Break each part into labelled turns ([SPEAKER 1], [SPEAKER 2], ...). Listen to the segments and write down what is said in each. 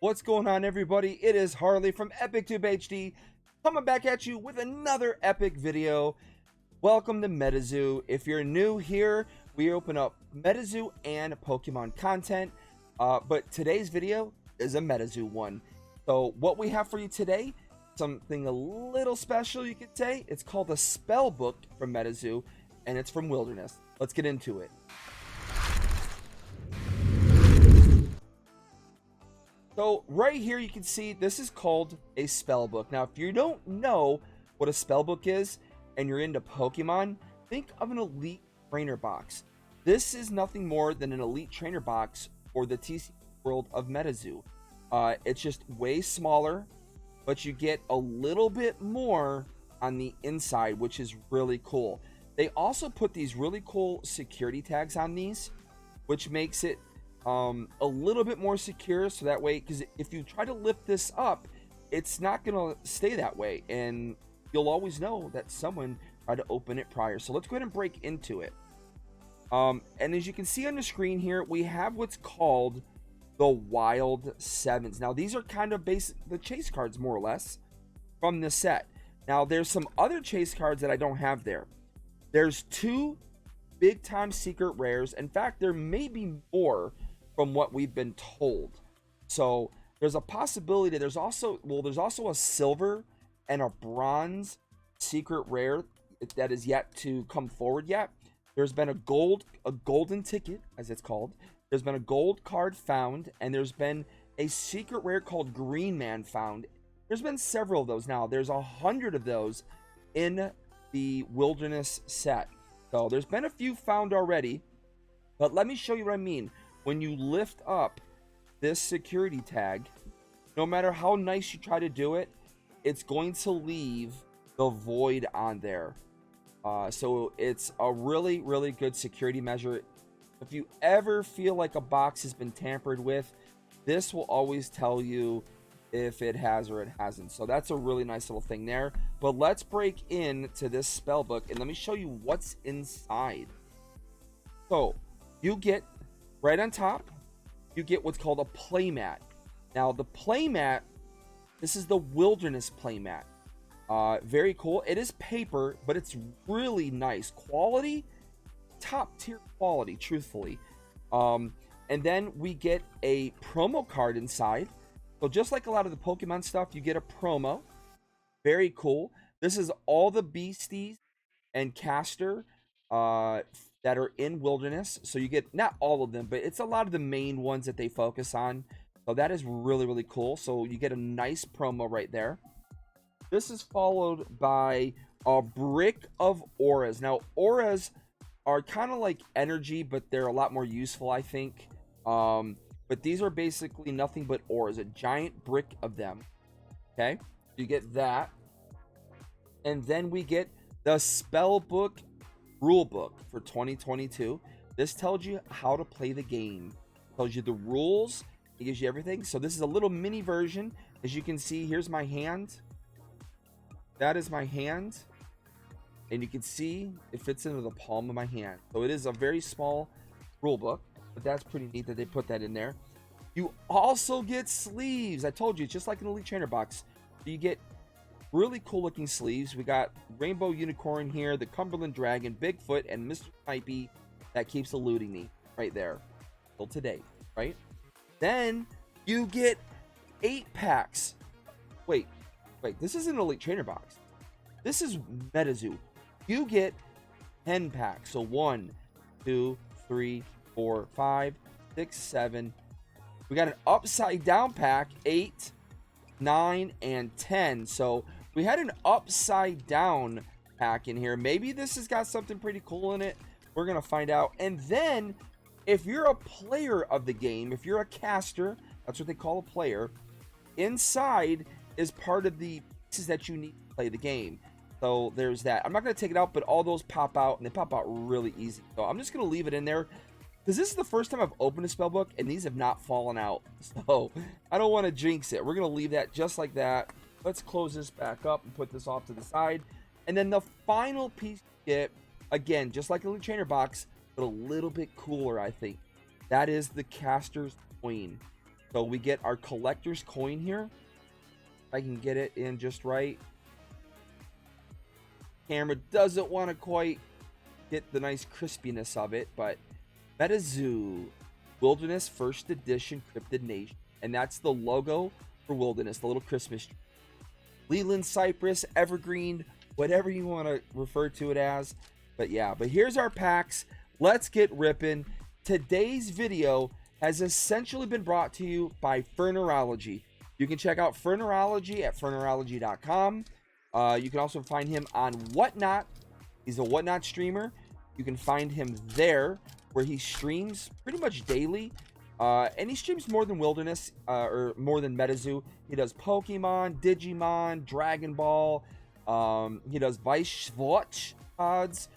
[SPEAKER 1] What's going on, everybody? It is Harley from EpicTube HD coming back at you with another epic video. Welcome to Metazoo. If you're new here, we open up Metazoo and Pokemon content, but today's video is a Metazoo one. So what we have for you today, something a little special, you could say. It's called a Spellbook from Metazoo, and it's from Wildernees. Let's get into it. So right here you can see this is called a spellbook. Now if you don't know what a spellbook is and you're into Pokemon, think of an elite trainer box. This is nothing more than an elite trainer box for the TC world of Metazoo. It's just way smaller, but you get a little bit more on the inside, which is really cool. They also put these really cool security tags on these, which makes it a little bit more secure, so that way, because if you try to lift this up, it's not gonna stay that way, and you'll always know that someone tried to open it prior. So let's go ahead and break into it. And as you can see on the screen here, we have what's called the Wild Sevens. Now these are kind of basic, the chase cards more or less from the set. Now there's some other chase cards that I don't have there. There's two big time secret rares. In fact, there may be more from what we've been told. So there's a possibility. There's also a silver and a bronze secret rare that is yet to come forward yet. There's been a golden ticket, as it's called. There's been a gold card found, and there's been a secret rare called Green Man found. There's been several of those now. There's 100 of those in the Wilderness set. So there's been a few found already, but let me show you what I mean. When you lift up this security tag, no matter how nice you try to do it, it's going to leave the void on there. So it's a really, really good security measure. If you ever feel like a box has been tampered with, this will always tell you if it has or it hasn't. So that's a really nice little thing there. But let's break into this spellbook and let me show you what's inside. So you get right on top, you get what's called a playmat. Now the playmat, this is the Wilderness playmat. Very cool. It is paper, but it's really nice quality, top tier quality, truthfully. And then we get a promo card inside. So just like a lot of the Pokemon stuff, you get a promo. Very cool. This is all the beasties and caster that are in Wilderness. So you get not all of them, but it's a lot of the main ones that they focus on. So that is really, really cool. So you get a nice promo right there. This is followed by a brick of auras. Now auras are kind of like energy, but they're a lot more useful, I think. But these are basically nothing but auras, a giant brick of them. Okay, you get that. And then we get the Spellbook Rulebook for 2022. This tells you how to play the game. It tells you the rules. It gives you everything. So this is a little mini version. As you can see, here's my hand. That is my hand. And you can see it fits into the palm of my hand. So it is a very small rulebook. But that's pretty neat that they put that in there. You also get sleeves. I told you, it's just like an Elite Trainer box. So you get really cool looking sleeves. We got Rainbow Unicorn here, the Cumberland Dragon, Bigfoot, and Mr. Snipey that keeps eluding me right there. Till today, right? Then you get 8 packs. Wait, this isn't an Elite Trainer box. This is Metazoo. You get 10 packs. So 1, 2, 3, 4, 5, 6, 7. We got an upside down pack, 8, 9, and 10. So we had an upside down pack in here. Maybe this has got something pretty cool in it. We're gonna find out. And then if you're a player of the game, if you're a caster, that's what they call a player, inside is part of the pieces that you need to play the game. So there's that. I'm not going to take it out, but all those pop out, and they pop out really easy. So I'm just going to leave it in there, because this is the first time I've opened a spellbook, and these have not fallen out. So I don't want to jinx it. We're going to leave that just like that. Let's close this back up and put this off to the side. And then the final piece you get, again, just like a Elite Trainer box, but a little bit cooler, I think. That is the Caster's Coin. So we get our collector's coin here. If I can get it in just right. Camera doesn't want to quite get the nice crispiness of it, but Metazoo, Wilderness First Edition Cryptid Nation. And that's the logo for Wilderness, the little Christmas tree. Leland Cypress, Evergreen, whatever you want to refer to it as. But yeah, but here's our packs. Let's get ripping. Today's video has essentially been brought to you by Fernerology. You can check out Fernerology at fernerology.com. You can also find him on Whatnot. He's a Whatnot streamer. You can find him there where he streams pretty much daily. And he streams more than Wilderness, or more than Metazoo. He does Pokemon, Digimon, Dragon Ball. He does Vice Swatch odds,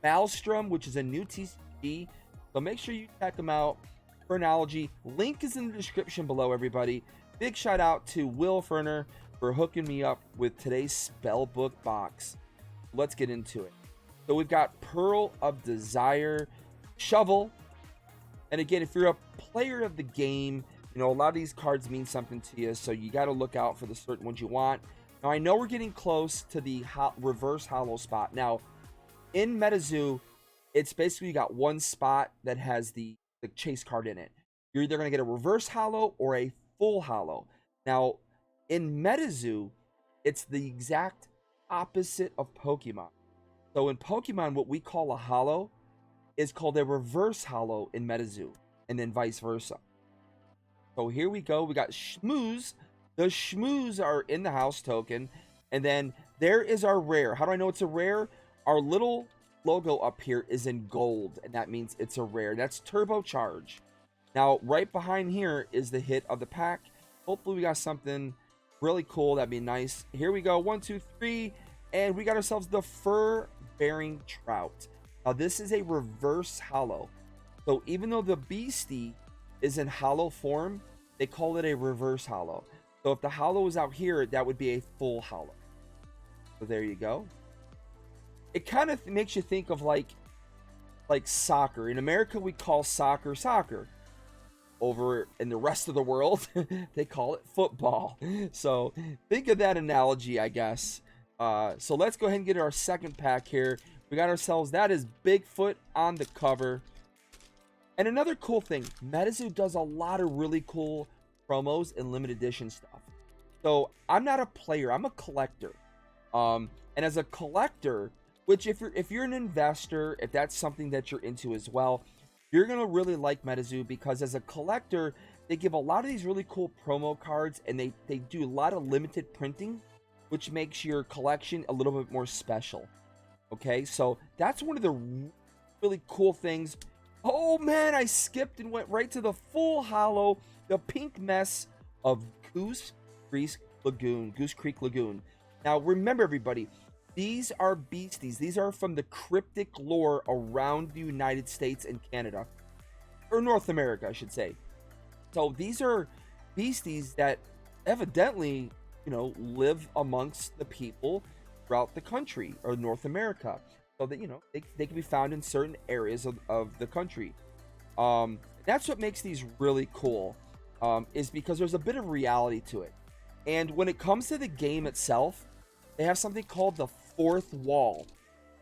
[SPEAKER 1] Maelstrom, which is a new TCG. So make sure you check him out. Fernology. Link is in the description below, everybody. Big shout out to Will Ferner for hooking me up with today's Spellbook box. Let's get into it. So we've got Pearl of Desire, Shovel. And again, if you're a player of the game, you know, a lot of these cards mean something to you, so you got to look out for the certain ones you want. Now, I know we're getting close to the reverse hollow spot. Now, in Metazoo, it's basically you got one spot that has the chase card in it. You're either going to get a reverse hollow or a full hollow. Now, in Metazoo, it's the exact opposite of Pokemon. So in Pokemon, what we call a hollow is called a reverse hollow in Metazoo, and then vice versa. So here we go. We got Schmooze. The Schmooze are in the house token. And then there is our rare. How do I know it's a rare? Our little logo up here is in gold, and that means it's a rare. That's Turbocharge. Now, right behind here is the hit of the pack. Hopefully we got something really cool. That'd be nice. Here we go. 1, 2, 3. And we got ourselves the Fur-Bearing Trout. Now, this is a reverse hollow. So even though the Beastie is in hollow form, they call it a reverse hollow. So if the hollow is out here, that would be a full hollow. So there you go. It kind of makes you think of like soccer. In America, we call soccer soccer. Over in the rest of the world, they call it football. So think of that analogy, I guess. So let's go ahead and get our second pack here. We got ourselves, that is Bigfoot on the cover. And another cool thing, Metazoo does a lot of really cool promos and limited edition stuff. So I'm not a player, I'm a collector. And as a collector, which if you're an investor, if that's something that you're into as well, you're gonna really like Metazoo, because as a collector, they give a lot of these really cool promo cards, and they do a lot of limited printing, which makes your collection a little bit more special. Okay, so that's one of the really cool things. Oh man, I skipped and went right to the full hollow, the pink mess of Goose Creek Lagoon. Now remember, everybody, these are beasties. These are from the cryptic lore around the United States and Canada, or North America, I should say. So these are beasties that evidently, you know, live amongst the people throughout the country, or North America, so that, you know, they can be found in certain areas of the country. That's what makes these really cool, is because there's a bit of reality to it. And when it comes to the game itself, they have something called the fourth wall.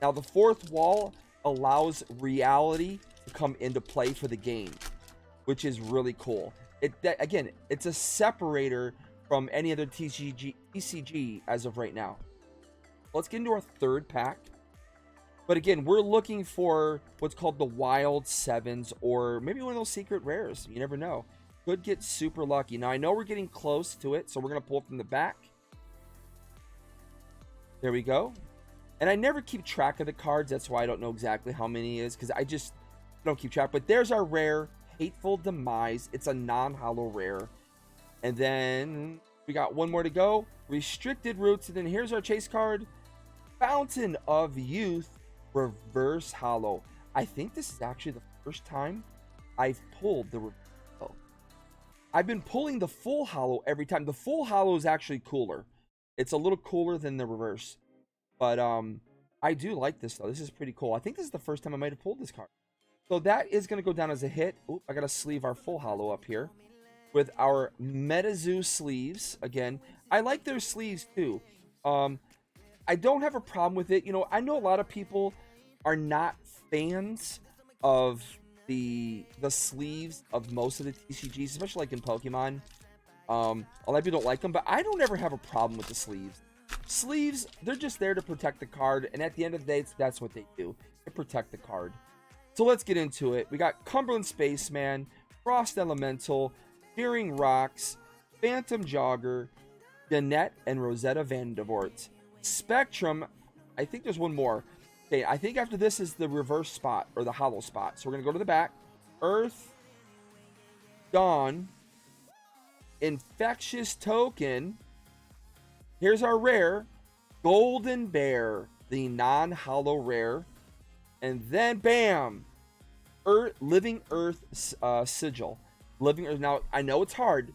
[SPEAKER 1] Now, the fourth wall allows reality to come into play for the game, which is really cool. Again, it's a separator from any other TCG as of right now. Let's get into our third pack. But again, we're looking for what's called the Wild Sevens, or maybe one of those secret rares. You never know. Could get super lucky. Now, I know we're getting close to it, so we're going to pull from the back. There we go. And I never keep track of the cards. That's why I don't know exactly how many it is, because I just don't keep track. But there's our rare, Hateful Demise. It's a non-hollow rare. And then we got one more to go. Restricted Roots. And then here's our chase card, Fountain of Youth, reverse hollow. I think this is actually the first time I've pulled the reverse hollow. I've been pulling the full hollow every time. The full hollow is actually cooler. It's a little cooler than the reverse. But I do like this, though. This is pretty cool. I think this is the first time I might have pulled this card. So that is going to go down as a hit. Oop, I got to sleeve our full hollow up here. with our Metazoo sleeves. Again, I like their sleeves too. Um, I don't have a problem with it. You know, I know a lot of people are not fans of the sleeves of most of the TCGs, especially like in Pokemon. A lot of people don't like them, but I don't ever have a problem with the sleeves. Sleeves, they're just there to protect the card, and at the end of the day, that's what they do. They protect the card. So let's get into it. We got Cumberland Spaceman, Frost Elemental, Fearing Rocks, Phantom Jogger, Danette, and Rosetta Vandevort. Spectrum, I think there's one more. Okay, I think after this is the reverse spot, or the hollow spot. So we're going to go to the back. Earth, Dawn, Infectious Token. Here's our rare, Golden Bear, the non-hollow rare. And then, bam, Living Earth Sigil. Living Earth. Now, I know it's hard,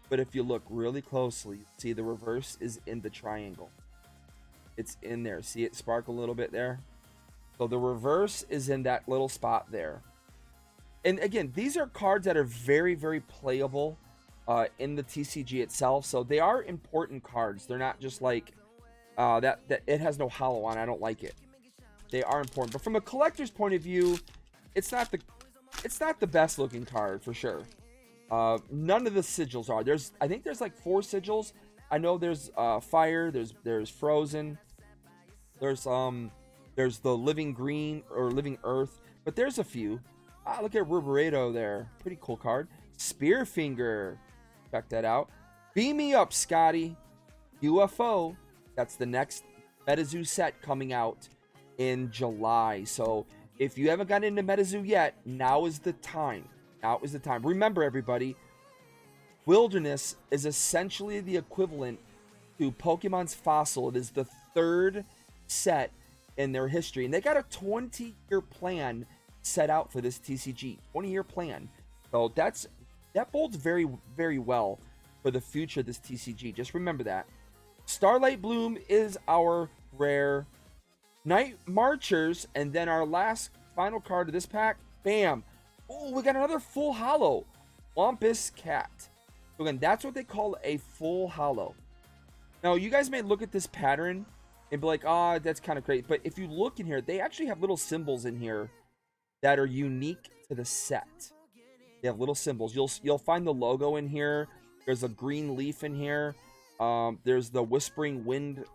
[SPEAKER 1] but if you look really closely, see the reverse is in the triangle. It's in there. See it sparkle a little bit there? So the reverse is in that little spot there. And again, these are cards that are very, very playable in the TCG itself. So they are important cards. They're not just like that it has no hollow on. I don't like it. They are important. But from a collector's point of view, it's not the best looking card for sure. None of the sigils are. I think there's like 4 sigils. I know there's fire, there's frozen, there's the living green or living earth, but there's a few. Look at Rubereto there. Pretty cool card. Spearfinger. Check that out. Beam me up, Scotty. UFO. That's the next Metazoo set coming out in July. So if you haven't gotten into Metazoo yet, now is the time. Now is the time. Remember, everybody, Wilderness is essentially the equivalent to Pokemon's Fossil. It is the 3rd set in their history. And they got a 20-year plan set out for this TCG. 20-year plan. So that bodes very, very well for the future of this TCG. Just remember that. Starlight Bloom is our rare. Night Marchers, and then our last final card of this pack. Bam. Oh, we got another full hollow. Wampus Cat. So again, that's what they call a full hollow. Now, you guys may look at this pattern and be like, oh, that's kind of great. But if you look in here, they actually have little symbols in here that are unique to the set. They have little symbols. You'll find the logo in here. There's a green leaf in here. There's the Whispering Wind,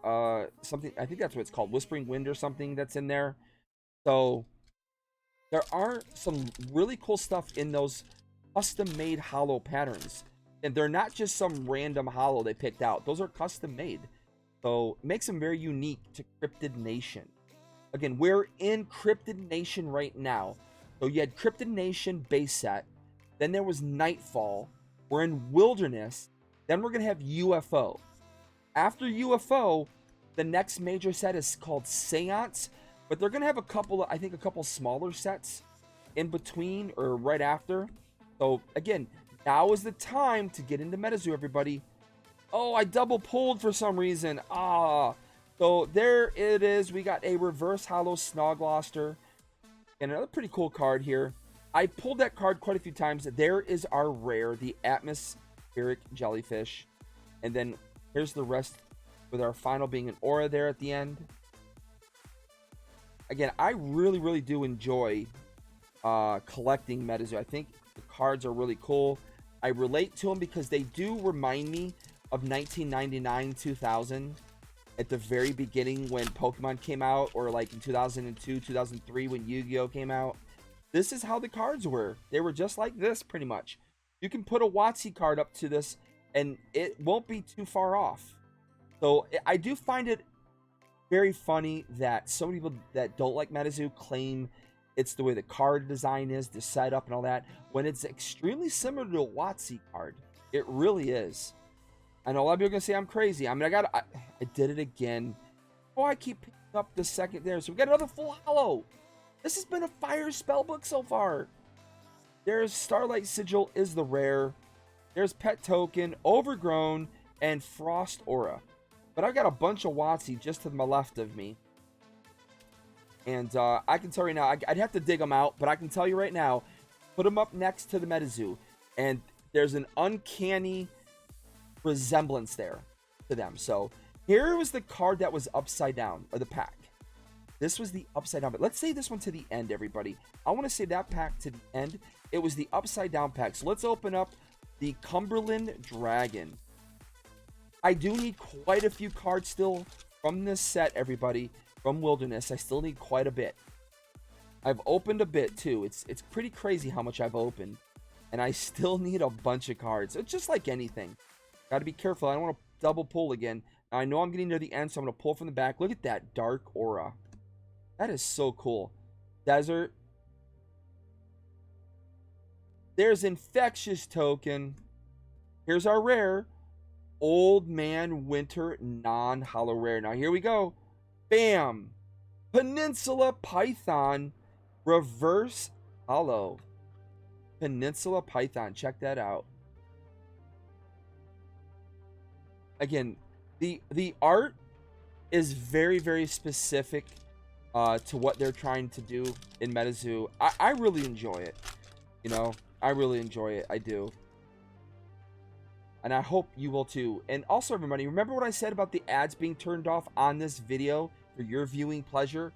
[SPEAKER 1] something. I think that's what it's called, Whispering Wind or something that's in there. So there are some really cool stuff in those custom-made hollow patterns. And they're not just some random hollow they picked out. Those are custom-made. So it makes them very unique to Cryptid Nation. Again, we're in Cryptid Nation right now. So you had Cryptid Nation base set. Then there was Nightfall. We're in Wilderness. Then we're going to have UFO. After UFO, the next major set is called Seance. But they're going to have a couple smaller sets in between or right after. So again, now is the time to get into Metazoo, everybody. Oh, I double pulled for some reason. So there it is. We got a reverse hollow Snogloster. And another pretty cool card here. I pulled that card quite a few times. There is our rare, the Atmospheric Jellyfish. And then here's the rest with our final being an aura there at the end. Again, I really, really do enjoy collecting Metazoo. I think the cards are really cool. I relate to them because they do remind me of 1999, 2000. At the very beginning when Pokemon came out, or like in 2002, 2003 when Yu-Gi-Oh came out. This is how the cards were. They were just like this, pretty much. You can put a WotC card up to this, and it won't be too far off. So I do find it very funny that so many people that don't like Metazoo claim it's the way the card design is, the setup and all that, when it's extremely similar to a WotC card. It really is. I know a lot of people are going to say I'm crazy. I mean, I did it again. Oh, I keep picking up the second there. So we got another full hollow. This has been a fire spellbook so far. There's Starlight Sigil is the rare. There's Pet Token, Overgrown, and Frost Aura. But I got a bunch of WotC just to my left of me. And I can tell you right now, I'd have to dig them out. But I can tell you right now, put them up next to the Metazoo. And there's an uncanny resemblance there to them. So here was the card that was upside down, or the pack. This was the upside down, but let's save this one to the end, everybody. I want to save that pack to the end. It was the upside down pack. So let's open up the Cumberland Dragon. I do need quite a few cards still from this set, everybody, from Wilderness. I still need quite a bit. I've opened a bit too. It's pretty crazy how much I've opened, and I still need a bunch of cards. It's just like anything. Got to be careful. I don't want to double pull again. Now, I know I'm getting near the end, so I'm going to pull from the back. Look at that dark aura. That is so cool. Desert. There's Infectious Token. Here's our rare. Old Man Winter non-hollow rare. Now, here we go. Bam. Peninsula Python. Reverse hollow. Peninsula Python. Check that out. Again, the art is very, very specific to what they're trying to do in Metazoo. I really enjoy it. You know, I really enjoy it. I do. And I hope you will too. And also, everybody, remember what I said about the ads being turned off on this video for your viewing pleasure?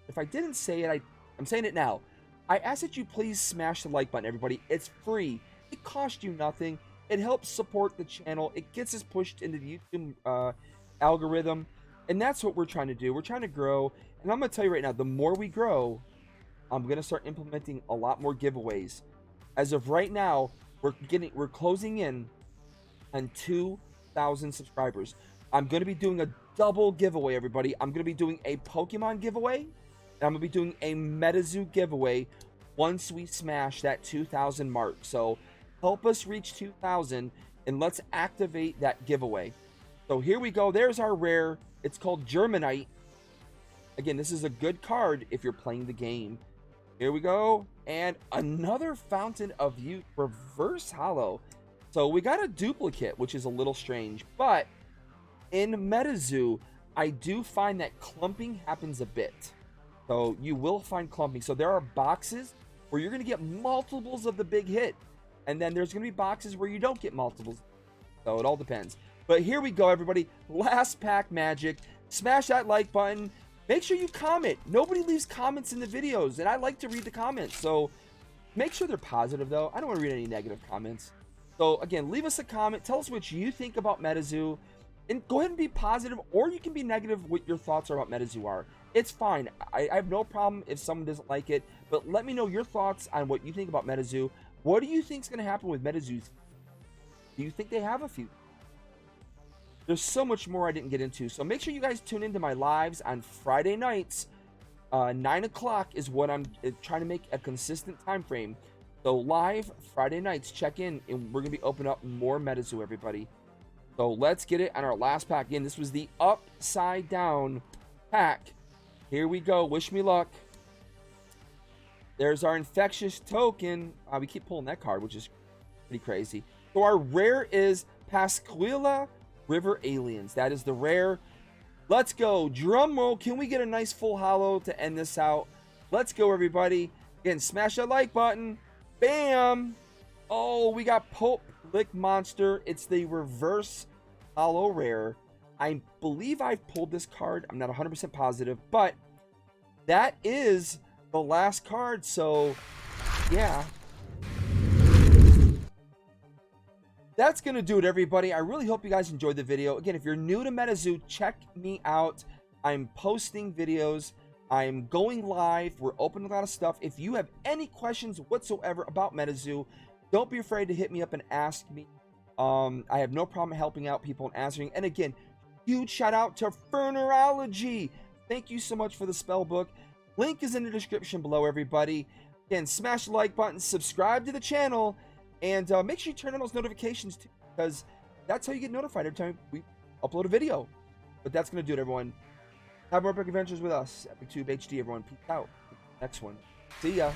[SPEAKER 1] If I didn't say it, I'm saying it now. I ask that you please smash the like button, everybody. It's free. It costs you nothing. It helps support the channel. It gets us pushed into the YouTube algorithm. And that's what we're trying to do. We're trying to grow. And I'm going to tell you right now, the more we grow, I'm going to start implementing a lot more giveaways. As of right now, we're closing in on 2,000 subscribers. I'm going to be doing a double giveaway, everybody. I'm going to be doing a Pokemon giveaway, and I'm going to be doing a Metazoo giveaway once we smash that 2,000 mark. So help us reach 2,000, and let's activate that giveaway. So here we go. There's our rare. It's called Germanite. Again, this is a good card if you're playing the game. Here we go. And another Fountain of Youth reverse hollow. So we got a duplicate, which is a little strange. But in Metazoo, I do find that clumping happens a bit. So you will find clumping. So there are boxes where you're going to get multiples of the big hit. And then there's going to be boxes where you don't get multiples. So it all depends. But here we go, everybody. Last pack magic. Smash that like button. Make sure you comment. Nobody leaves comments in the videos, and I like to read the comments. So make sure they're positive, though. I don't want to read any negative comments. So again, leave us a comment. Tell us what you think about Metazoo. And go ahead and be positive, or you can be negative what your thoughts are about Metazoo are. It's fine. I have no problem if someone doesn't like it. But let me know your thoughts on what you think about Metazoo. What do you think is going to happen with Metazoo? Do you think they have a few? There's so much more I didn't get into. So make sure you guys tune into my lives on Friday nights. 9 o'clock is what I'm trying to make a consistent time frame. So live Friday nights, check in, and we're going to be opening up more Metazoo, everybody. So let's get it on our last pack. Again, this was the upside down pack. Here we go. Wish me luck. There's our Infectious Token. We keep pulling that card, which is pretty crazy. So our rare is Pasquilla River Aliens. That is the rare. Let's go. Drum roll. Can we get a nice full hollow to end this out? Let's go, everybody. Again, smash that like button. Bam. Oh, we got Pope Lick Monster. It's the reverse hollow rare. I believe I've pulled this card. I'm not 100% positive, but that is the last card. So, yeah. That's going to do it, everybody. I really hope you guys enjoyed the video. Again, if you're new to Metazoo, check me out. I'm posting videos. I'm going live. We're opening a lot of stuff. If you have any questions whatsoever about Metazoo, don't be afraid to hit me up and ask me. I have no problem helping out people and answering. And again, huge shout out to Fernerology. Thank you so much for the Spellbook. Link is in the description below, everybody. Again, smash the like button, subscribe to the channel, and make sure you turn on those notifications too, because that's how you get notified every time we upload a video. But that's going to do it, everyone. Have more epic adventures with us. EpicTube HD, everyone. Peace out. Next one. See ya.